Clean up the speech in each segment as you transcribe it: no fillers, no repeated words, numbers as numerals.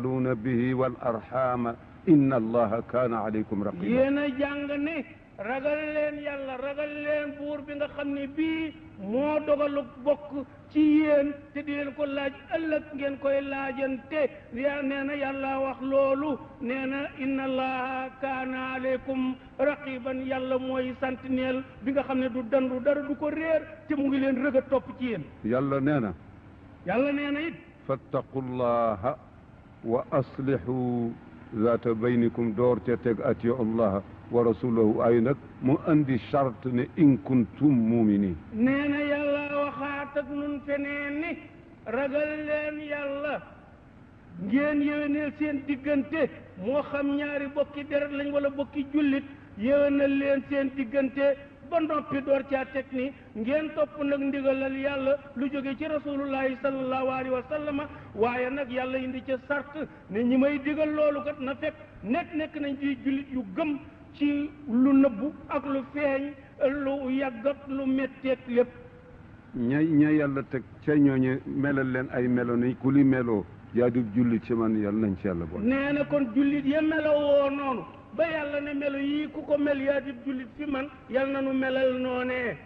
تساءلون به والأرحام إن الله كان عليكم رقيبا. yéena jàng ne ragal leen yàlla ragal leen buur bi nga xam ne bii moo dogalu bokk ci yéen te di leen ko laaj ëllëg ngeen koy laajante nee na yàlla wax loolu nee na inna allaha kaana aleykum raqiban yàlla mooy sentinelle bi nga xam ne du dandu dara du ko réer te mu ngi leen rëg a topp ci yéen. yàlla nee na. yàlla nee na it. fattaqullaha wa aslihu zaata baynikum door ca teg atiyu allaha wa rasulahu ay nag mu andi charte ne in kuntum muminin. nee na yàlla waxaat ak nun feneen ni ragal leen yàlla ngeen yéwéneel seen diggante moo xam ñaari bokki deret lañ wala bokki jullit yéwénal leen seen diggante ba noppi door caa teg ni ngeen topp nag ndigalal yàlla lu jóge ci rasulullahi sallallahu alayhi wa sallama waaye nag yàlla indi ca sart ne ñi may digal loolu kat na fekk nekk nañ di jullit yu gëm ci lu nëbbu ak lu feeñ lu yàggat lu metteeg lépp. ña yàlla teg ca ñooñu melal leen ay melo ni ku li meloo yaa di jullit ci man yàlla nañ ci yàlla boole. nee na kon jullit ya meloo woo noonu ba yàlla ne melo yii ku ko mel yaa di jullit fi man yàlla na nu melal noonee.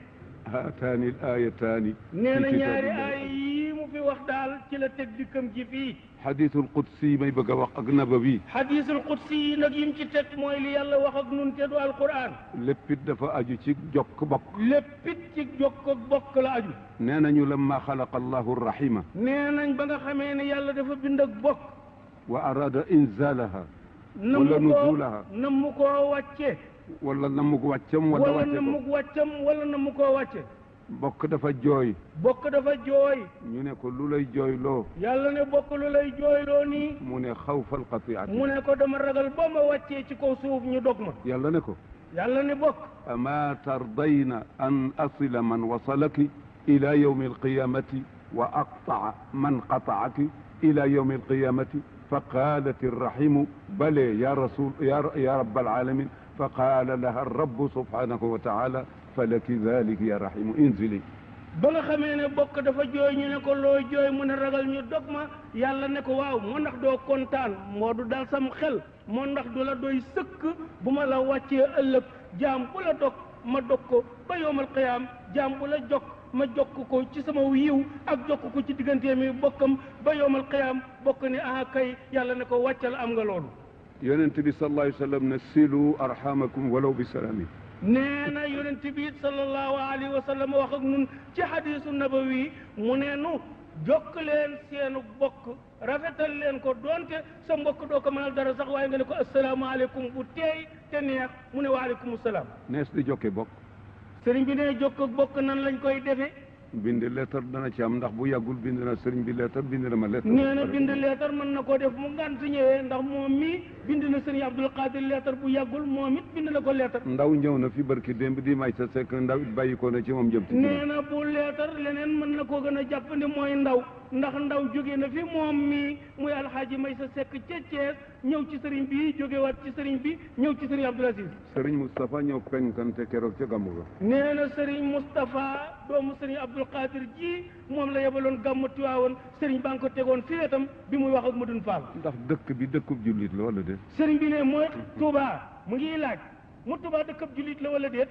haataani ayataani. nee na ñaari aay yii mu fi wax daal ci la teg dikkam ji fii. xadiisul qudsi may bëgg a wax ak nabawi. xadiisul qudsi yi nag yim ci teg mooy li yàlla wax ak nun te du alquran. léppit dafa aju ci jokk bokk. léppit ci jokk bokk la aju. nee nañu lamma xalaqa allahu rahima. nee nañ ba nga xamee ne yàlla dafa bind ak bokk. wa arada inzalaha. wala nuzulaha. namu koo wàcce. wala namu ko wàccam. wala wàcce ko wala namu koo wàcce. bokk dafa jooy. bokk dafa jooy. ñu ne ko lu lay jooyloo. yàlla ne bokk lu lay jooyloo nii. mu ne xawfal qati'ati. mu ne ko dama ragal boo ma wàccee ci kaw suuf ñu dog ma. yàlla ne ko. yàlla ne bokk. ama tardayna an asila man wasalaki ila yawmi alqiyamati wa aqta'a man qata'aki ila yawmi alqiyamati fa qalat arrahimu bale ya rasul ya rabbal alamin fa qala laha arrabu subhanahu wa ta'ala falaki dhalika ya rahimu inzili. ba nga xamee ne bokk dafa jooy ñu ne ko looy jooy mu ne ragal ñu dog ma yàlla ne ko waaw moo ndax doo kontaan moo du dal sam xel moo ndax du la doy sëkk bu ma la wàccee ëllëg jaam bu la dog ma dog ko ba yowmal qiyaam jaam bu la jokk ma jokk ko ci sama yiw ak jokk ko ci diggante mi bokkam ba yowmal qiyaam bokk ne ah kay yàlla ne ko wàccal am nga loolu. yonent bi sallallahu alayhi wa sallam ne silu arhamakum walaw bi salami. nee na yonent bi sallallahu alayhi wa sallam wax ak nun ci hadisu nabawi mu ne nu jokk leen seenu bokk rafetal leen ko doonte sa mbokk doo ko mënal dara sax waaye nga ne ko asalaamaaleykum bu teey te neex mu ne waaleykum salaam. nees di jokke bokk. sëriñ bi ne jokk ak bokk nan lañ koy defee. bind leetar dana ci am ndax bu yàggul bind na sëriñ bi leetar bind na ma leetar. nee na bind leetar mën na koo def mu ngant ñëwee ndax moom mii bind na sëriñ Abdul Qadir leetar bu yàggul moom it bind na ko leetar. ndaw ñëw na fi barki démb di may sa sekk ndaw it bàyyi ko na ci moom jëm. nee na bu leetar leneen mën na koo gën a jàppandi mooy ndaw ndax ndaw jóge na fi moom mii muy alxaaji may sa sekk ca Thiès ñëw ci sëriñ bi jógewaat ci sëriñ bi ñëw ci sëriñ Abdul Aziz. sëriñ Moustapha ñëw penkante keroog ca gàmmu ga. nee na sëriñ Moustapha doomu sëriñ Abdul Qadir ji moom la yebaloon gàmmu Tiwaawoon sëriñ baa ngi ko tegoon fii itam bi muy wax ak Madun Fall. ndax dëkk bi dëkkub jullit la wala déet. sëriñ bi ne mooy Touba mu ngi laaj mu Touba dëkkub jullit la wala déet.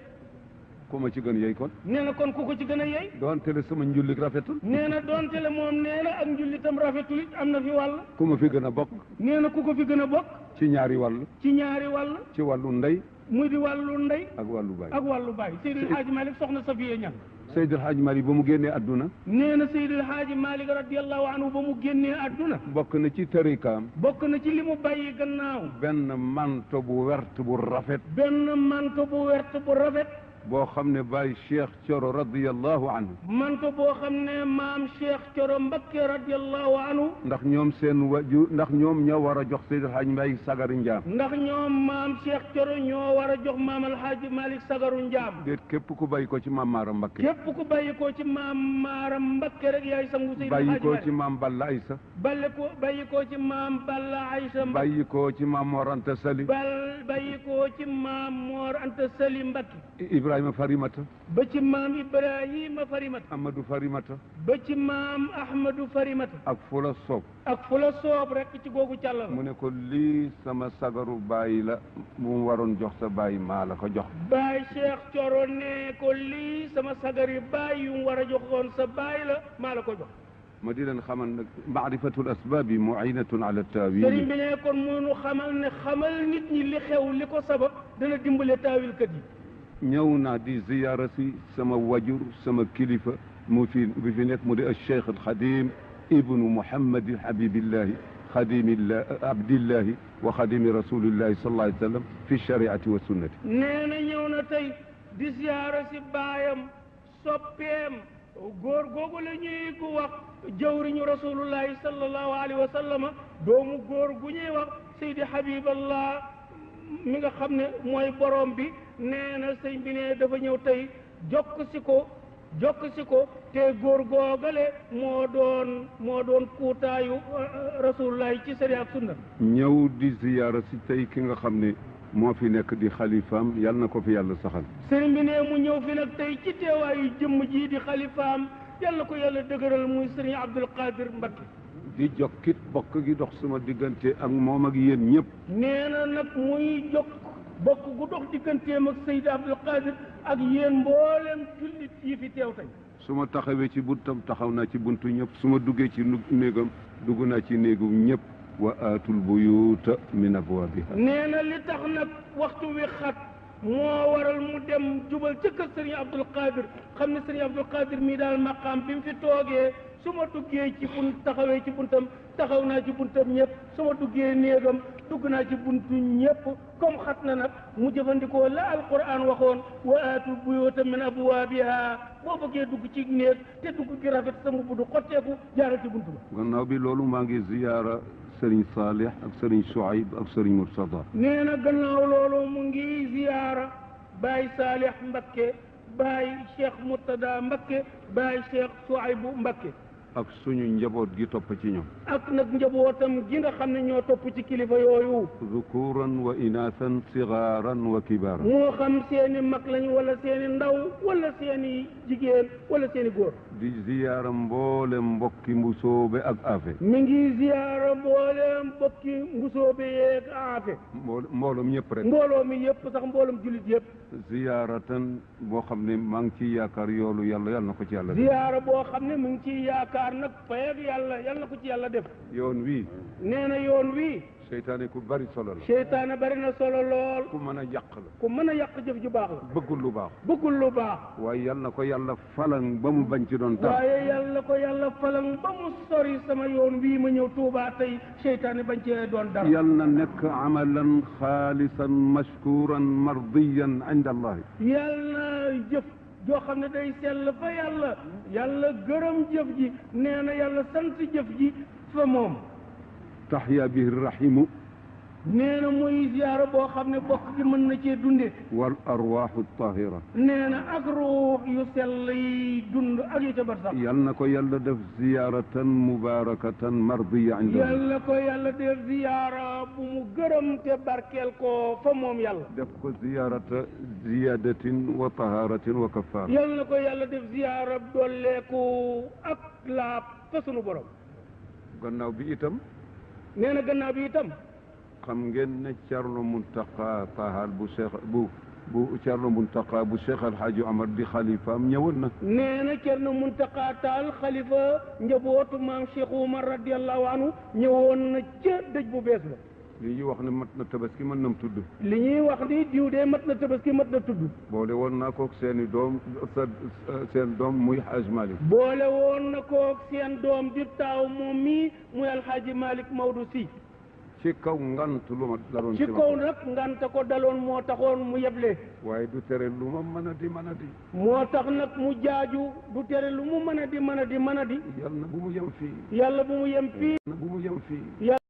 ku ma ci gën a yey kon. nee na kon ku ko ci gën a yey. doonte le sama njullit rafetul. nee na doonte le moom nee na ak njullitam rafetul it am na fi wàll. ku ma fi gën a bokk. nee na ku ko fi gën a bokk. ci ñaari wàll. ci ñaari wàll. ci wàllu ndey. muy di wàllu ndey. ak wàllu baay. ak wàllu baay. Seydil Hadji Malick soxna Safiya Ñang. Seydil Hadji Malick ba mu génnee adduna. nee na Seydil Hadji Malick radiyallahu anhu ba mu génnee adduna. bokk na ci tarikaam. bokk na ci li mu bàyyi gannaaw. benn manto bu wert bu rafet. benn manto bu wert bu rafet. boo xam ne Baye Cheikh Thioro radiyallahu anhu. manto boo xam ne maam Cheikh Thioro Mbakke radiyallahu anhu. ndax ñoom seen waju ndax ñoom ñoo war a jox Seydil Hadji Malick sagaru njaam. ndax ñoom maam Cheikh Thioro ñoo war a jox maam Alhaji Malick sagaru njaam. déet képp ku bàyyi ko ci maam Maaram Mbakke. képp ku bàyyi ko ci maam Maaram Mbakke rek yaay sangu Seydil Hadji Malick. bàyyi ko ci maam Balla Aysa. bàyyi ko ci maam Balla Aysa. bàyyi ko ci maam Mor Anta Sali. bàyyi ko ci maam Mor Anta Sali Mbakke. Ibrahima Farimata ba ci maam Ibrahima Farimata Amadou Farimata ba ci maam Ahmadou Farimata ak fu la soob ak fu la soob rek ci googu càll la mu ne ko lii sama sagaru bàyyi la mu waroon jox sa bàyyi maa la ko jox Baay Cheikh Coro ne ko lii sama sagari baay yu mu war a joxoon sa baay la maa la ko jox ma di leen xamal nag maarifatul asbaabi muinatun ala taawil sëriñ bi ne kon mënu xamal ne xamal nit ñi li xew li ko sabab dana dimbale taawilkat yi ñëw naa di ziyaara si sama wajur sama kilifa mu fi nekk mu di Cheikh al Xadim ibnu Muhammad Habibillahi xadimillah abdillahi wa xadimi rasulillahi sallallahu alayhi wa sallam fi shariati wa sunnati nee na ñëw na tey di ziyaara si baayam soppeem góor googu la ñuy ko wax jawriñu rasulullahi sallallahu alayhi wa sallama doomu góor gu ñuy wax Seydi Habiballah mi nga xam ne mooy borom bi nee na sëñ bi ne dafa ñëw tey jokk si ko te góor googale moo doon kuutaayu rasulullahi ci sariya ak sunna ñëw di ziyaara si tey ki nga xam ne moo fi nekk di xalifaam yal na ko fi yàlla saxal sëriñ bi ne mu ñëw fi nag tey ci teewaayu jëmm ji di xalifaam yal na ko yàlla dëgëral muy sëriñ Abdul Qadir Mbakke di jokkit bokk gi dox suma diggante ak moom ak yéen ñëpp nee na nag muy jokk bokk gu dox digganteem ak Seydi Abdul Qadir ak yéen mboolem jullit yi fi teew tey su ma taxawee ci buntam taxaw naa ci buntu ñëpp su ma duggee ci néegam dugg naa ci néegu ñëpp wa aatul buyuuta min abwaabiha nee na li tax nag waxtu wi xat moo waral mu dem jubal ca kër sëriñ Abdul Qadir xam ne sëriñ Abdul Qadir mii daal maqaam bi mu fi toogee su ma duggee ci taxawee ci buntam taxaw naa ci buntam ñëpp su ma duggee néegam dugg naa ci buntu ñëpp comme xat na nag mu jëfandikoo la alquran waxoon wa aatul buyuuta min abwaabiha boo bëggee dugg ci néeg te dugg gi rafet sa mbubb du xotteeku jaaral ci buntu ba gannaaw bi loolu maa ngi ziyaara sëriñ Salih ak sëriñ Chouaib ak sëriñ Murtada nee na gannaaw loolu mu ngi ziyaara Baay Salih Mbakke Baay Cheikh Murtada Mbakke Baay Cheikh Chouaibu Mbakke ak suñu njaboot gi topp ci ñoom ak nag njabootam gi nga xam ne ñoo topp ci kilifa yooyu zukuran wa inaasan sigaaran wa kibaaran moo xam seeni mag lañu wala seeni ndaw wala seeni jigéen wala seeni góor di ziyaara mboolem mbokki mbusoobe ak aafe mi ngi ziyaara mboolem mbokki mbusoobe yeeg aafe mbooloom ñëpp rek mbooloo mi yëpp sax mbooloom jullit yëpp ziyaaratan boo xam ne maa ngi ciy yaakaar yoolu yàlla na ko ci yàlla ziyaara boo xam ne mu ngi ciy yaakaar nag payag yàlla na ko ci yàlla def yoon wii nee na yoon wii seytaane ku bari solo la seytaane bari na solo lool ku mën a yàq la ku mën a yàq jëf ju baax la bëggul lu baax waaye yal na ko yàlla falan ba mu bañ ci doon tax waaye yal na ko yàlla falan ba mu sori sama yoon wii ma ñëw Tuubaa tey seytaane bañ ci doon dara yal na nekk amalan xaalisan mashkuran mardiyan inda allahi yal na jëf joo xam ne day sell fa yàlla gërëm jëf ji nee na yàlla sant jëf ji fa moom taxya bihi rahimu nee na muy ziyaara boo xam ne bokk gi mën na cee dunde wal arwaaxu tahira nee na ak ruux yu sell yi dund ak yu ca bar sax yal na ko yàlla def ziyaaratan mubarakatan mardiya inda yal na ko yàlla def ziyaara bu mu gërëm te barkeel ko fa moom yàlla def ko ziyaarata ziyadatin wa taharatin wa kafaara yal na ko yàlla def ziyaara dolleeku ak laab fa sunu borom gannaaw bi itam nee na gannaaw bi itam xam ngeen ne Thierno Mountakha Tall bu Thierno Mountakha bu Cheikh El Hadj Omar di xalifaam ñëwoon na. nee na Thierno Mountakha Tall xalifa njabootu maam Cheikh Omar radiyallahu anhu ñëwoon na ca dëj bu bees ba. li ñuy wax ne mat na tabaski mën na tudd. li ñuy wax ni diw de mat na tabaski mat na tudd. boole woon naa koog seen doom seen doom muy Hadj Malick. boole woon na koog seen doom di taaw moom mii muy Alhaji Malick Maodo Sy. ci kaw ngant lu ma daloon ci kaw nag ngant ko daloon moo taxoon mu yeble. waaye du tere lu ma mën a di. moo tax nag mu jaaju du tere lu mu mën a di. yàlla na bu mu yem fii. yàlla bu mu yem fii.